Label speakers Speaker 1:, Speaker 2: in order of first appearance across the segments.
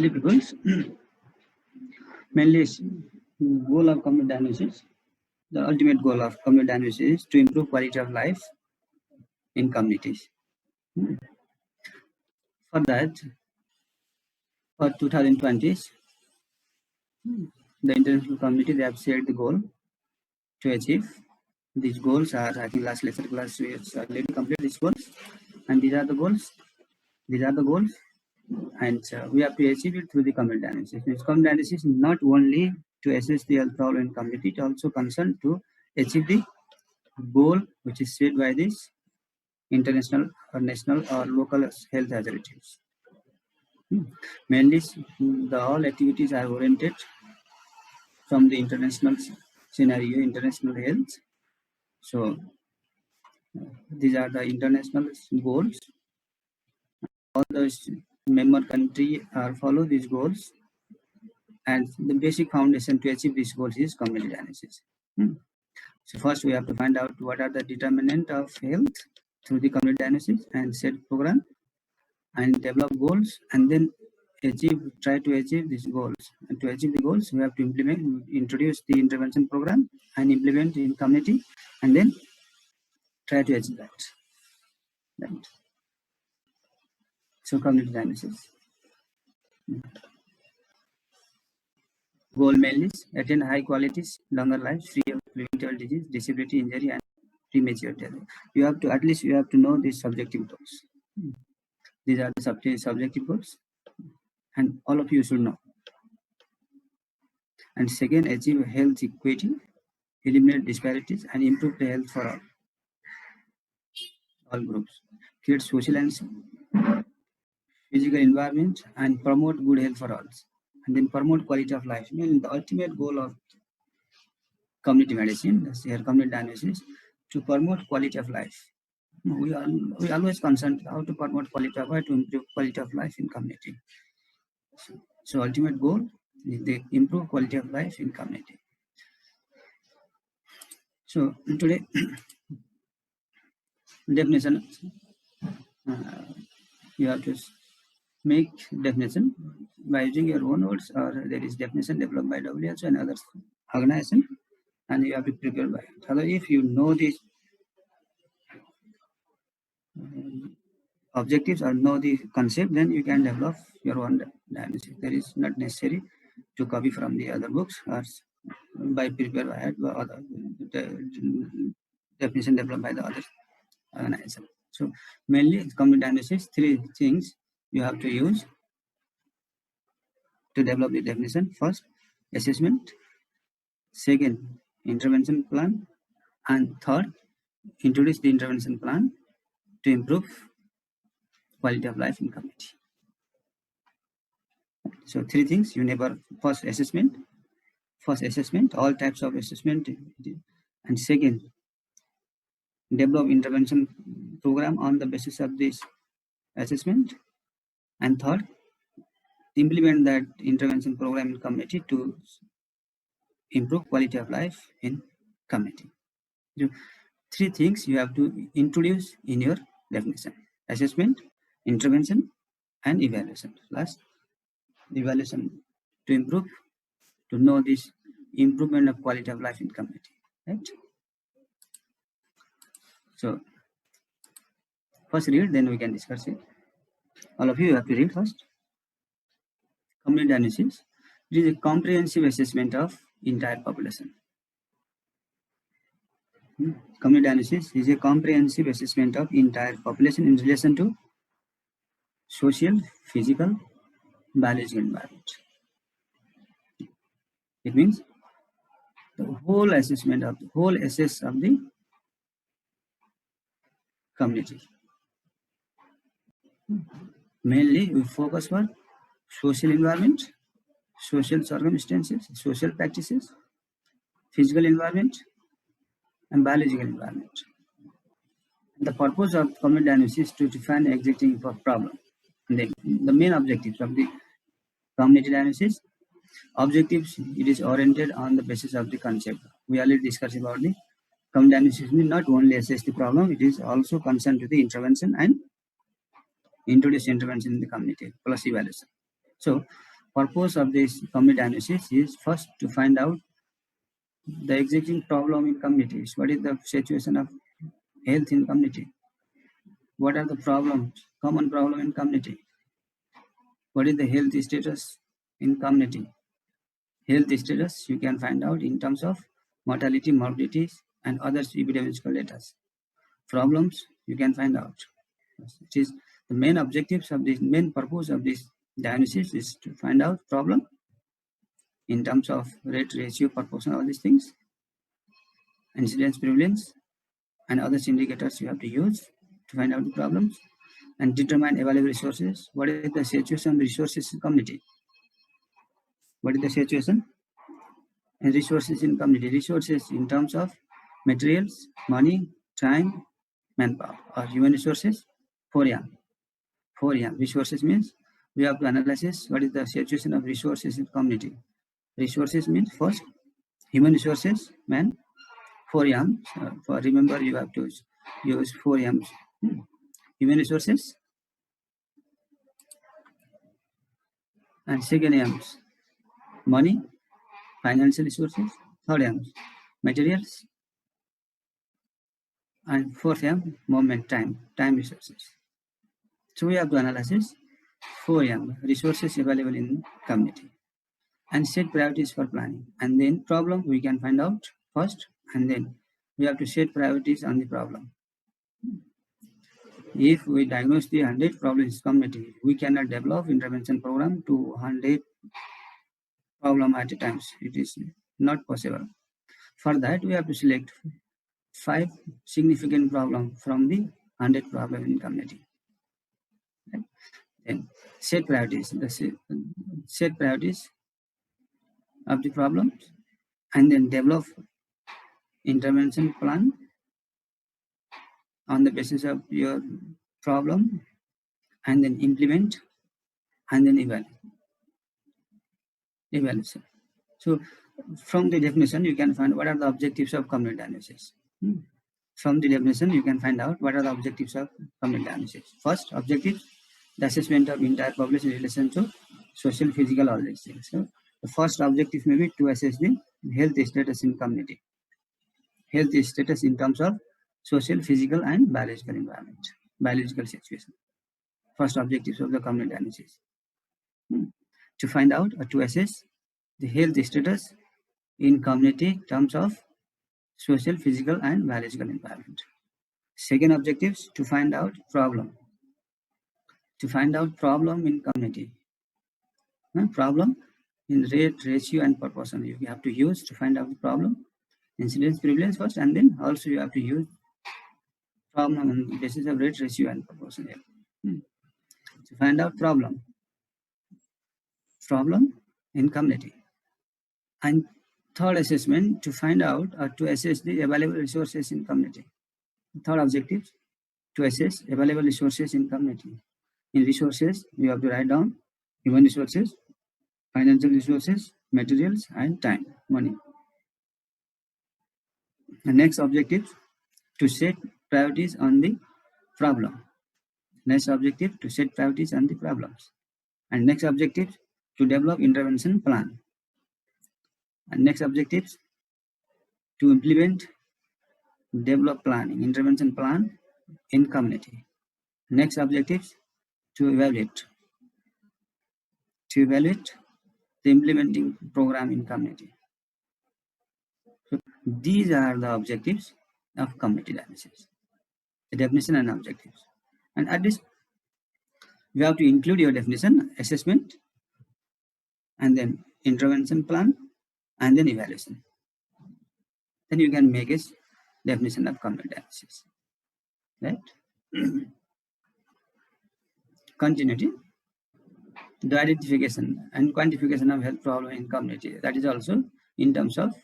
Speaker 1: elderly peoples. Mainly goal of community diagnosis. The ultimate goal of community diagnosis is to improve quality of life in communities. For that, for 2020s, the international community, they have set the goal to achieve. These goals are, I think last lecture class we have already completed these goals, and these are the goals. These are the goals, and we have to achieve it through the community analysis. This community analysis is not only to assess the health problem in community, it also concerned to achieve the goal which is set by this international or national or local health authorities. Mainly, all activities are oriented from the international scenario, international health. So these are the international goals. All the member country are follow these goals, and the basic foundation to achieve these goals is community analysis. So first we have to find out what are the determinant of health through the community analysis and set program and develop goals, and then try to achieve these goals. And to achieve the goals, we have to introduce the intervention program and implement in community, and then try to achieve that. Right. So community analysis. Goal mainly is attain high qualities, longer lives, free of preventable disease, disability, injury, and premature death. You have to, at least you have to know these subjective goals. These are the subjective goals, and all of you should know. And second, achieve health equity, eliminate disparities, and improve the health for all groups. Create social and physical environment and promote good health for all. And then promote quality of life. I mean, the ultimate goal of community medicine, that's here community diagnosis, to promote quality of life. We always concerned how to promote quality of life, to improve quality of life in community. So ultimate goal is to improve quality of life in community. So today, definition, you have to make definition by using your own words, or there is definition developed by WHO and other organization, and you have to prepare by it. Although if you know these objectives or know the concept, then you can develop your own diagnosis. There is not necessary to copy from the other books or by prepare by other definition developed by the other organization. So mainly community diagnosis, three things you have to use to develop the definition. First, assessment. Second, intervention plan. And third, introduce the intervention plan to improve quality of life in community. So three things you never, first assessment, all types of assessment, and second, develop intervention program on the basis of this assessment, and third, implement that intervention program in community to improve quality of life in community. So three things you have to introduce in your definition: assessment, intervention, and evaluation. Last, evaluation to improve, to know this improvement of quality of life in community, right? So first read, then we can discuss it. All of you have to read first. Community diagnosis. It is a comprehensive assessment of entire population. Community diagnosis is a comprehensive assessment of entire population in relation to social, physical, biological environment. It means the whole assessment of the whole assess of the community. Mainly we focus on social environment, social circumstances, social practices, physical environment, and biological environment. And the purpose of community diagnosis is to define the existing problem. And then the main objectives of the community diagnosis, objectives, it is oriented on the basis of the concept. We already discussed about the community diagnosis means not only assess the problem, it is also concerned to the intervention and introduce intervention in the community plus evaluation. So purpose of this community analysis is first to find out the existing problem in communities. What is the situation of health in community? What are the problems, common problem in community? What is the health status in community? Health status you can find out in terms of mortality, morbidities, and other epidemiological data. Problems you can find out. It is the main objectives of this, main purpose of this diagnosis is to find out problem in terms of rate, ratio, proportion, all these things, incidence, prevalence, and other indicators you have to use to find out the problems, and determine available resources. What is the situation of resources in community? What is the situation and resources in community? Resources in terms of materials, money, time, manpower, or human resources. 4M. 4M. Resources means we have to analyze what is the situation of resources in community. Resources means first human resources, man. 4M. For remember, you have to use 4M's. Human resources and second M's. Money, financial resources. Third M's. Materials. And fourth M, moment, time resources. So we have to analyze 4M, resources available in community, and set priorities for planning. And then problem we can find out first, and then we have to set priorities on the problem. If we diagnose the 100 problems community, we cannot develop intervention program to 100 problem at a time. It is not possible. For that, we have to select 5 significant problems from the 100 problem in community. Right? Then set priorities. Set priorities of the problems, and then develop intervention plan on the basis of your problem, and then implement, and then evaluation. So from the definition, you can find what are the objectives of community analysis. From the definition, you can find out what are the objectives of community analysis. First objective, the assessment of entire population in relation to social, physical, all these things. So the first objective may be to assess the health status in community. Health status in terms of social, physical, and biological environment, biological situation. First objectives of the community analysis. To find out or to assess the health status in community terms of social, physical, and biological environment. Second objectives, to find out problem. To find out problem in community. Problem in rate, ratio, and proportion you have to use to find out the problem. Incidence, prevalence first, and then also you have to use problem on the basis of rate, ratio, and proportion. To find out problem in community. And third assessment, to find out or to assess the available resources in community. Third objective, to assess available resources in community. In resources, you have to write down human resources, financial resources, materials, and time, money. The next objective, to set priorities on the problem. Next objective, to set priorities on the problems. And next objective, to develop intervention plan. And next objectives, to implement, develop planning, intervention plan in community. Next objectives, to evaluate the implementing program in community. So these are the objectives of community analysis, the definition and objectives. And at this, you have to include your definition, assessment, and then intervention plan, and then evaluation. Then you can make a definition of community analysis. Right? Continuity. The identification and quantification of health problem in community. That is also in terms of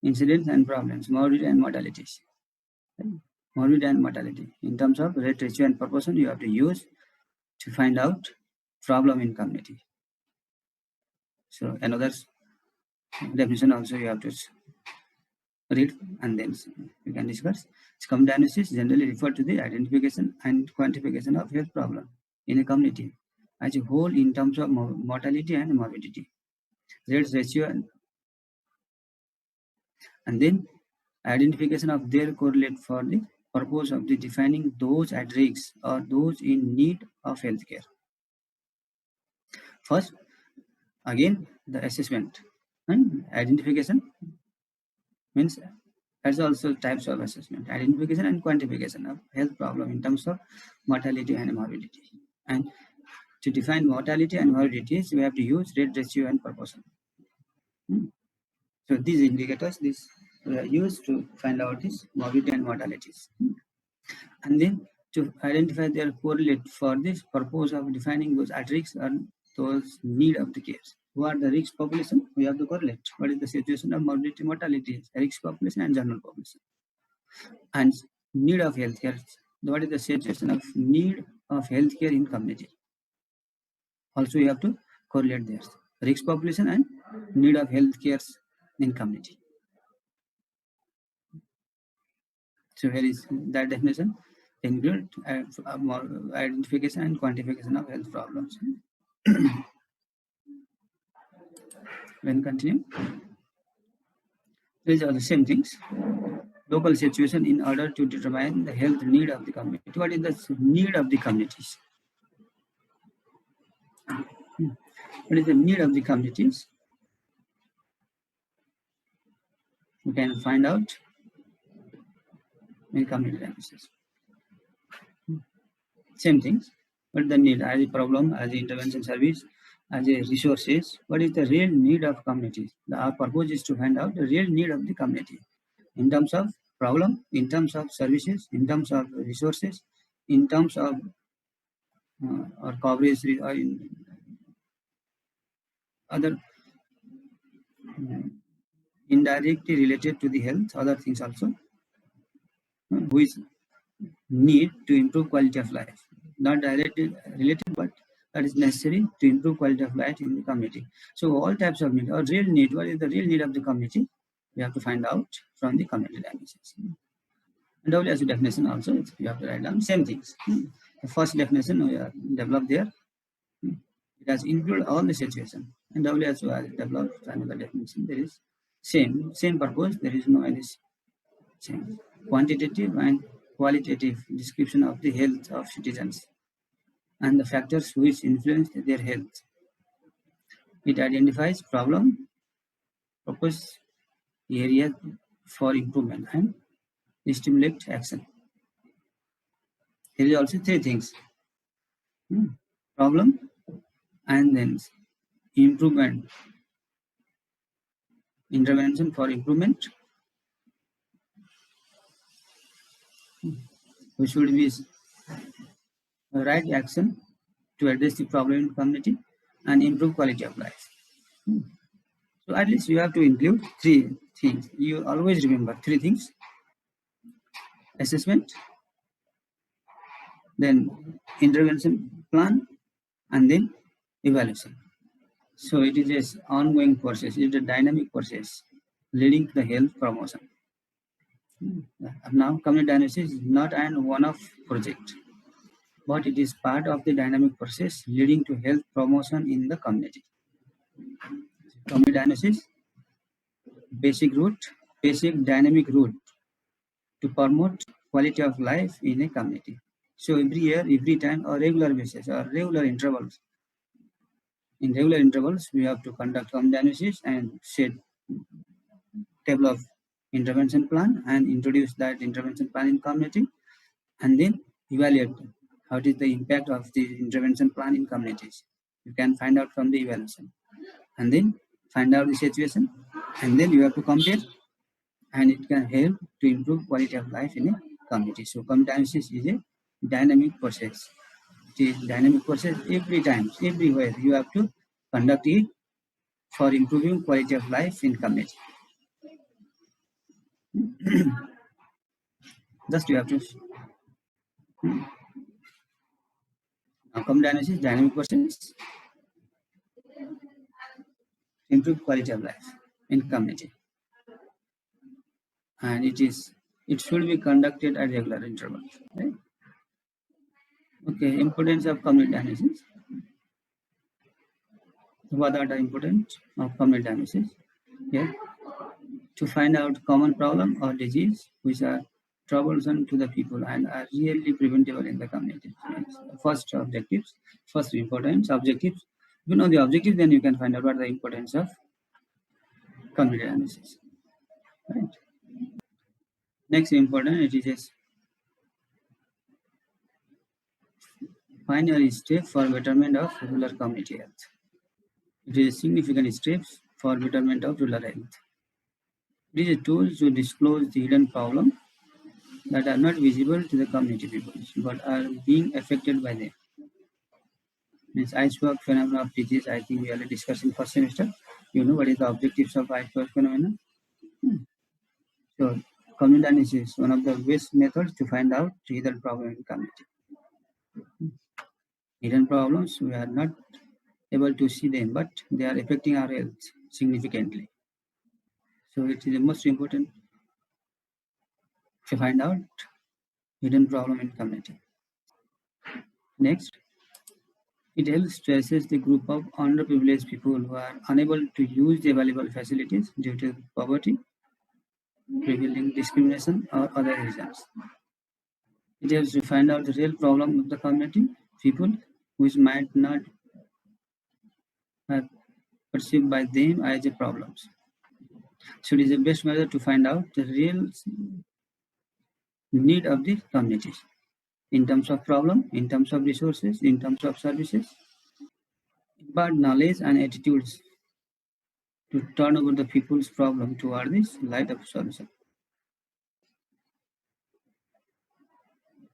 Speaker 1: incidents and problems, morbidity and mortalities. Right? Morbidity and mortality. In terms of rate, ratio, and proportion, you have to use to find out problem in community. So another definition also you have to read, and then you can discuss. Community analysis generally refer to the identification and quantification of health problem in a community, as a whole in terms of mortality and morbidity. Rates ratio and then identification of their correlate for the purpose of the defining those at risk or those in need of healthcare. First, again, the assessment and identification means there's also types of assessment: identification and quantification of health problem in terms of mortality and morbidity. And to define mortality and morbidities, we have to use rate ratio and proportion. So these indicators, these are used to find out this morbidity and mortalities. And then to identify their correlate for this purpose of defining those at risk and those need of the care. Who are the risk population? We have to correlate. What is the situation of morbidity, mortality, risk population and general population. And need of healthcare. What is the situation of need of healthcare in community? Also, you have to correlate there. Risk population and need of healthcare in community. So here is that definition: include identification and quantification of health problems. When continue, these are the same things. Local situation in order to determine the health need of the community. What is the need of the communities? What is the need of the communities? You can find out in community analysis. Same things. What is the need as a problem, as an intervention service, as a resources? What is the real need of communities? Our purpose is to find out the real need of the community in terms of problem, in terms of services, in terms of resources, in terms of or coverage or in other indirectly related to the health, other things also, which need to improve quality of life. Not directly related, but that is necessary to improve quality of life in the community. So all types of need or real need, what is the real need of the community? We have to find out from the community dimensions. And WSO definition also, you have to write down same things. The first definition we have developed there. It has included all the situation. And WSO has developed another definition. There is same purpose. There is no any same quantitative and qualitative description of the health of citizens and the factors which influence their health. It identifies problem, purpose, areas for improvement, and stimulate action. Here is also three things: problem, and then improvement, intervention for improvement, which should be right action to address the problem in community and improve quality of life. So at least you have to include three things. You always remember three things: assessment, then intervention plan, and then evaluation. So it is an ongoing process. It is a dynamic process leading to the health promotion. Now, community analysis is not an one-off project, but it is part of the dynamic process leading to health promotion in the community. Community analysis, basic dynamic route to promote quality of life in a community. So every year, every time, or regular basis, or regular intervals. In regular intervals, we have to conduct community analysis and set table of intervention plan and introduce that intervention plan in community, and then evaluate what is the impact of the intervention plan in communities. You can find out from the evaluation, and then find out the situation, and then you have to compare, and it can help to improve quality of life in a community. So community analysis is a dynamic process. It is dynamic process every time, everywhere. You have to conduct it for improving quality of life in community. Just you have to now community analysis, dynamic process, improve quality of life in community, and it should be conducted at regular intervals. Right? Okay, importance of community analysis. what are the importance of community analysis? Here, to find out common problem or disease which are troublesome to the people and are really preventable in the community. First objectives, first importance, objectives. If you know the objective, then you can find out what the importance of community analysis. Right. Next important, it is pioneer step for betterment of rural community health. It is a significant step for betterment of rural health. It is a tool to disclose the hidden problem that are not visible to the community people, but are being affected by them. Means iceberg phenomena of disease, I think we already discussed in first semester. You know what is the objectives of iceberg phenomena? So community analysis is one of the best methods to find out the hidden problem in community. Hidden problems, we are not able to see them, but they are affecting our health significantly. So it is the most important to find out hidden problem in community. Next, it helps to assess the group of underprivileged people who are unable to use the available facilities due to poverty, prevailing discrimination, or other reasons. It helps to find out the real problem of the community, people which might not have perceived by them as a problems. So it is the best method to find out the real need of the communities in terms of problem, in terms of resources, in terms of services, but knowledge and attitudes to turn over the people's problem toward this light of solution.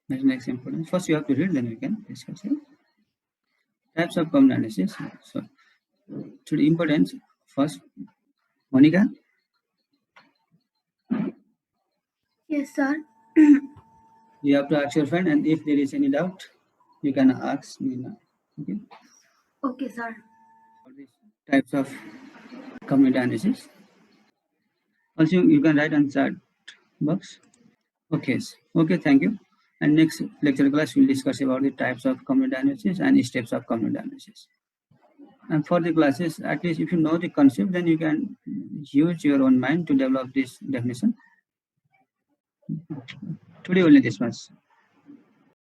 Speaker 1: That's next important. First you have to read, then we can discuss it. Types of community analysis. So to the importance, first, Monica,
Speaker 2: Yes, sir.
Speaker 1: you have to ask your friend, and if there is any doubt, you can ask me now. Okay.
Speaker 2: Okay, sir.
Speaker 1: For these types of community analysis. Also, you can write on chat box. Okay. Okay, thank you. And next lecture class, we'll discuss about the types of community analysis and steps of community analysis. And for the classes, at least if you know the concept, then you can use your own mind to develop this definition. Today only this much.